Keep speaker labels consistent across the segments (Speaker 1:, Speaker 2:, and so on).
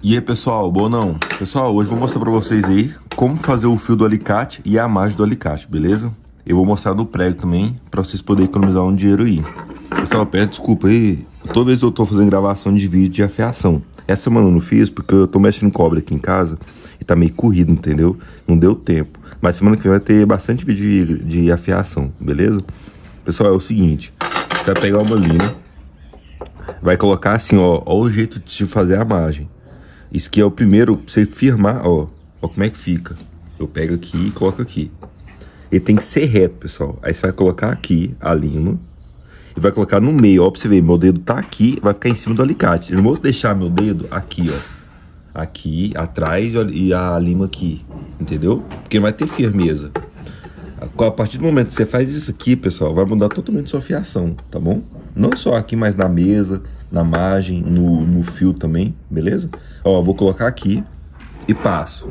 Speaker 1: E aí pessoal, bom não? Pessoal, hoje eu vou mostrar pra vocês aí como fazer o fio do alicate e a margem do alicate, beleza? Eu vou mostrar no prego também, pra vocês poderem economizar um dinheiro aí. Pessoal, peço desculpa aí, toda vez eu tô fazendo gravação de vídeo de afiação. Essa semana eu não fiz porque eu tô mexendo cobre aqui em casa e tá meio corrido, entendeu? Não deu tempo. Mas semana que vem vai ter bastante vídeo de afiação, beleza? Pessoal, é o seguinte, você vai pegar uma lina, vai colocar assim, ó o jeito de fazer a margem. Isso aqui é o primeiro, pra você firmar, ó como é que fica. Eu pego aqui e coloco aqui. Ele tem que ser reto, pessoal. Aí você vai colocar aqui a lima e vai colocar no meio, ó, pra você ver, meu dedo tá aqui, vai ficar em cima do alicate. Eu não vou deixar meu dedo aqui, ó. Aqui, atrás e a lima aqui, entendeu? Porque vai ter firmeza. A partir do momento que você faz isso aqui, pessoal, vai mudar totalmente sua fiação, tá bom? Não só aqui, mas na mesa, na margem, no fio também, beleza? Ó, vou colocar aqui e passo.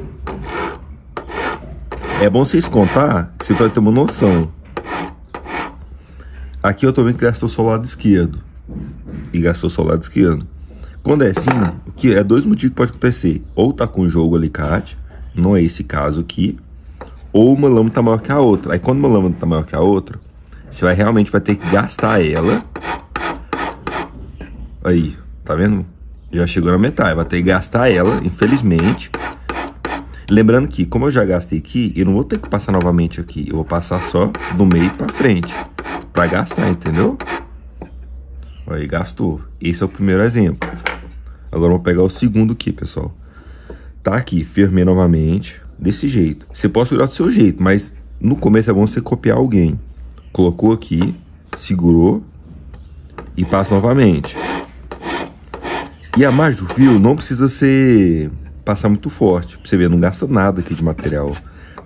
Speaker 1: É bom vocês contar, que você vai ter uma noção. Aqui eu tô vendo que gastou só o lado esquerdo. E gastou só o lado esquerdo. Quando é assim, que é dois motivos que pode acontecer. Ou tá com jogo alicate, não é esse caso aqui. Ou uma lâmina tá maior que a outra. Aí quando uma lâmina tá maior que a outra, você realmente vai ter que gastar ela. Aí, tá vendo? Já chegou na metade, vai ter que gastar ela, infelizmente. Lembrando que, como eu já gastei aqui, eu não vou ter que passar novamente aqui. Eu vou passar só do meio pra frente, pra gastar, entendeu? Aí, gastou. Esse é o primeiro exemplo. Agora eu vou pegar o segundo aqui, pessoal. Tá aqui, firmei novamente, desse jeito. Você pode segurar do seu jeito, mas no começo é bom você copiar alguém. Colocou aqui, segurou e passa novamente. E a margem do fio não precisa ser passar muito forte, pra você ver, não gasta nada aqui de material.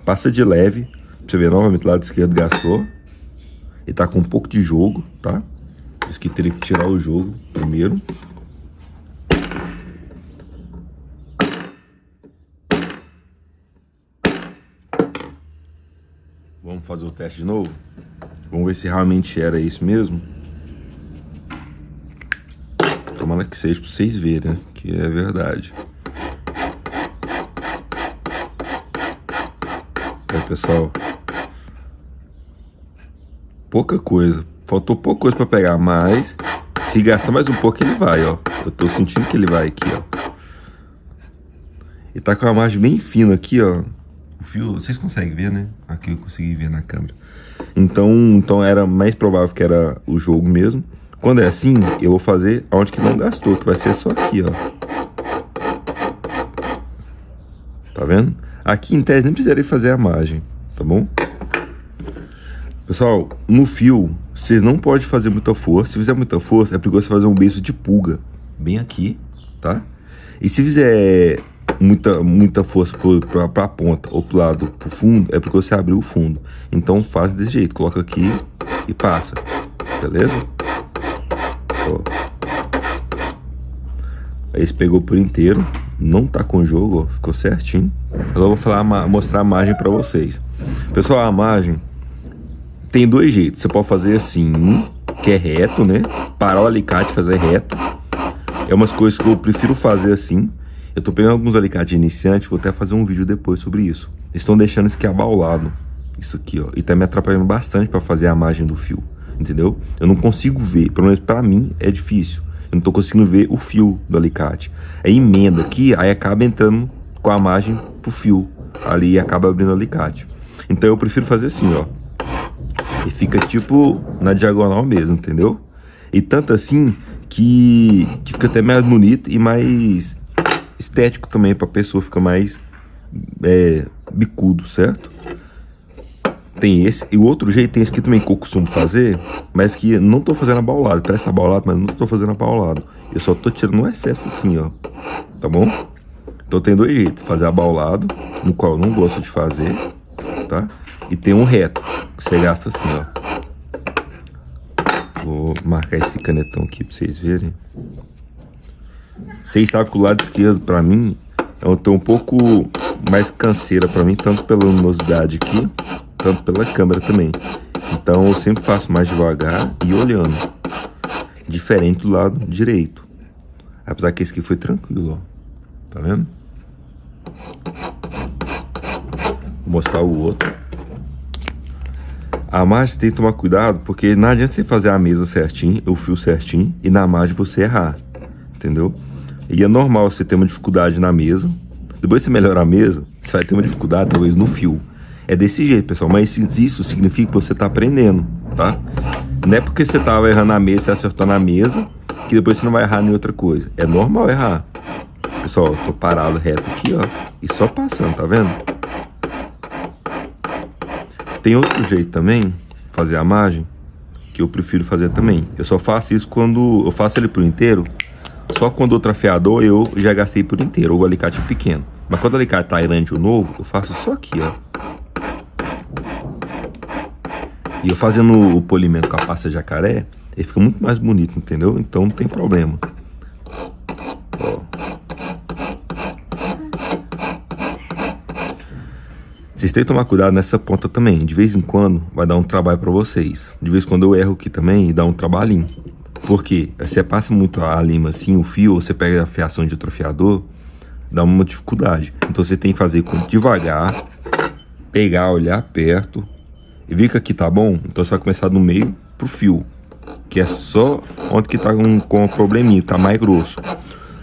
Speaker 1: Passa de leve, pra você ver, novamente, lado esquerdo gastou. E tá com um pouco de jogo, tá? Isso aqui teria que tirar o jogo primeiro. Vamos fazer o teste de novo? Vamos ver se realmente era isso mesmo. Tomara que seja pra vocês verem, né? Que é verdade. Aí, pessoal. Pouca coisa. Faltou pouca coisa pra pegar, mas se gastar mais um pouco ele vai, ó. Eu tô sentindo que ele vai aqui, ó. E tá com uma margem bem fina aqui, ó. O fio, vocês conseguem ver, né? Aqui eu consegui ver na câmera. Então era mais provável que era o jogo mesmo. Quando é assim, eu vou fazer onde que não gastou, que vai ser só aqui, ó. Tá vendo? Aqui em tese nem precisaria fazer a margem, tá bom? Pessoal, no fio, vocês não podem fazer muita força. Se fizer muita força, é perigoso fazer um beijo de pulga. Bem aqui, tá? E se fizer muita força pra ponta ou pro lado, pro fundo, é porque você abriu o fundo. Então faz desse jeito, coloca aqui e passa, beleza? Ó. Aí você pegou por inteiro, não tá com jogo, ó, ficou certinho. Agora eu vou mostrar a margem pra vocês. Pessoal, a margem tem dois jeitos. Você pode fazer assim, que é reto, né? Parar o alicate e fazer reto. É umas coisas que eu prefiro fazer assim. Eu tô pegando alguns alicates iniciantes, vou até fazer um vídeo depois sobre isso. Eles estão deixando isso aqui abaulado. Isso aqui, ó. E tá me atrapalhando bastante pra fazer a margem do fio. Entendeu? Eu não consigo ver. Pelo menos pra mim é difícil. Eu não tô conseguindo ver o fio do alicate. É emenda aqui, aí acaba entrando com a margem pro fio. Ali e acaba abrindo o alicate. Então eu prefiro fazer assim, ó. E fica tipo na diagonal mesmo, entendeu? E tanto assim que fica até mais bonito e mais estético também, pra pessoa ficar mais bicudo, certo? Tem esse. E o outro jeito tem esse aqui também que eu costumo fazer, mas que não tô fazendo abaulado. Parece abaulado, mas não tô fazendo abaulado. Eu só tô tirando um excesso assim, ó. Tá bom? Então tem dois jeitos. Fazer abaulado, no qual eu não gosto de fazer, tá? E tem um reto, que você gasta assim, ó. Vou marcar esse canetão aqui pra vocês verem. Vocês sabem que o lado esquerdo, pra mim, é um pouco mais canseira pra mim, tanto pela luminosidade aqui, tanto pela câmera também. Então eu sempre faço mais devagar e olhando. Diferente do lado direito. Apesar que esse aqui foi tranquilo, ó. Tá vendo? Vou mostrar o outro. A margem você tem que tomar cuidado, porque não adianta você fazer a mesa certinho, o fio certinho, e na margem você errar, entendeu? E é normal você ter uma dificuldade na mesa. Depois que você melhorar a mesa, você vai ter uma dificuldade talvez no fio. É desse jeito, pessoal, mas isso significa que você tá aprendendo, tá? Não é porque você tava errando a mesa, você acertou na mesa, que depois você não vai errar em outra coisa. É normal errar. Pessoal, eu tô parado reto aqui, ó, e só passando, tá vendo? Tem outro jeito também, fazer a margem, que eu prefiro fazer também. Eu só faço isso quando eu faço ele por inteiro, só quando o trafiador eu já gastei por inteiro, ou o alicate é pequeno. Mas quando o alicate tá grande ou novo, eu faço só aqui, ó. E eu fazendo o polimento com a pasta jacaré, ele fica muito mais bonito, entendeu? Então não tem problema. Ó. Vocês têm que tomar cuidado nessa ponta também. De vez em quando vai dar um trabalho pra vocês. De vez em quando eu erro aqui também e dá um trabalhinho. Por quê? Você passa muito a lima assim, o fio, ou você pega a fiação de outro afiador, dá uma dificuldade. Então você tem que fazer devagar, pegar, olhar perto, e ver que aqui tá bom, então você vai começar no meio pro fio, que é só onde que tá com um probleminha, tá mais grosso.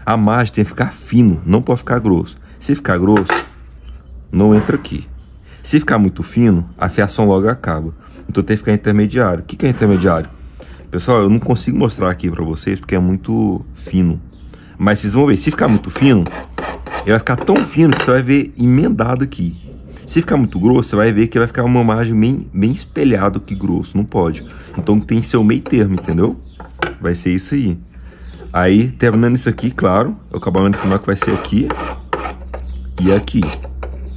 Speaker 1: A margem tem que ficar fino, não pode ficar grosso. Se ficar grosso, não entra aqui. Se ficar muito fino, a fiação logo acaba. Então tem que ficar intermediário. O que é intermediário? Pessoal, eu não consigo mostrar aqui pra vocês porque é muito fino. Mas vocês vão ver, se ficar muito fino, ele vai ficar tão fino que você vai ver emendado aqui. Se ficar muito grosso, você vai ver que vai ficar uma margem bem espelhado que grosso. Não pode. Então tem que ser o meio termo, entendeu? Vai ser isso aí. Aí, terminando isso aqui, claro, o acabamento final que vai ser aqui e aqui.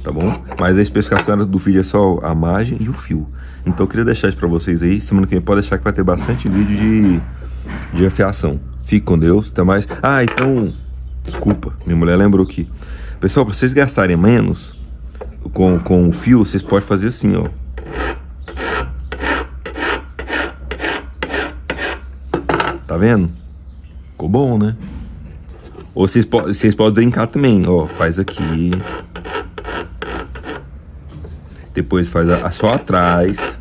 Speaker 1: Tá bom? Mas a especificação do vídeo é só a margem e o fio. Então eu queria deixar isso pra vocês aí. Semana que vem pode deixar que vai ter bastante vídeo de afiação. Fique com Deus, até mais. Ah, então, desculpa, minha mulher lembrou aqui. Pessoal, pra vocês gastarem menos com o fio, vocês podem fazer assim, ó. Tá vendo? Ficou bom, né? Ou vocês podem brincar também, ó. Faz aqui. Depois faz só atrás.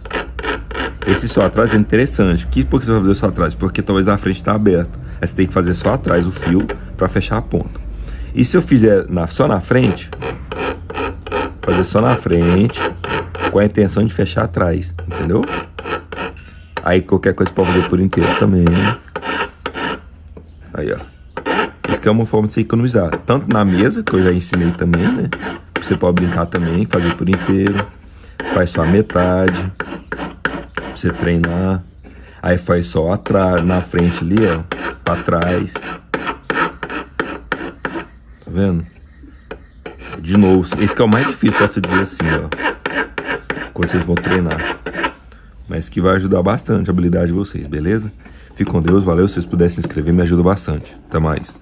Speaker 1: Esse só atrás é interessante. Por que você vai fazer só atrás? Porque talvez a frente tá aberta. Aí você tem que fazer só atrás o fio para fechar a ponta. E se eu fizer só na frente, fazer só na frente, com a intenção de fechar atrás, entendeu? Aí qualquer coisa pode fazer por inteiro também. Aí, ó. Isso que é uma forma de você economizar. Tanto na mesa, que eu já ensinei também, né? Você pode brincar também, fazer por inteiro. Faz só a metade. Pra você treinar. Aí faz só atrás, na frente ali, ó. Pra trás. Tá vendo? De novo, esse que é o mais difícil, posso dizer assim, ó. Quando vocês vão treinar. Mas que vai ajudar bastante a habilidade de vocês, beleza? Fique com Deus, valeu. Se vocês puderem se inscrever, me ajuda bastante. Até mais.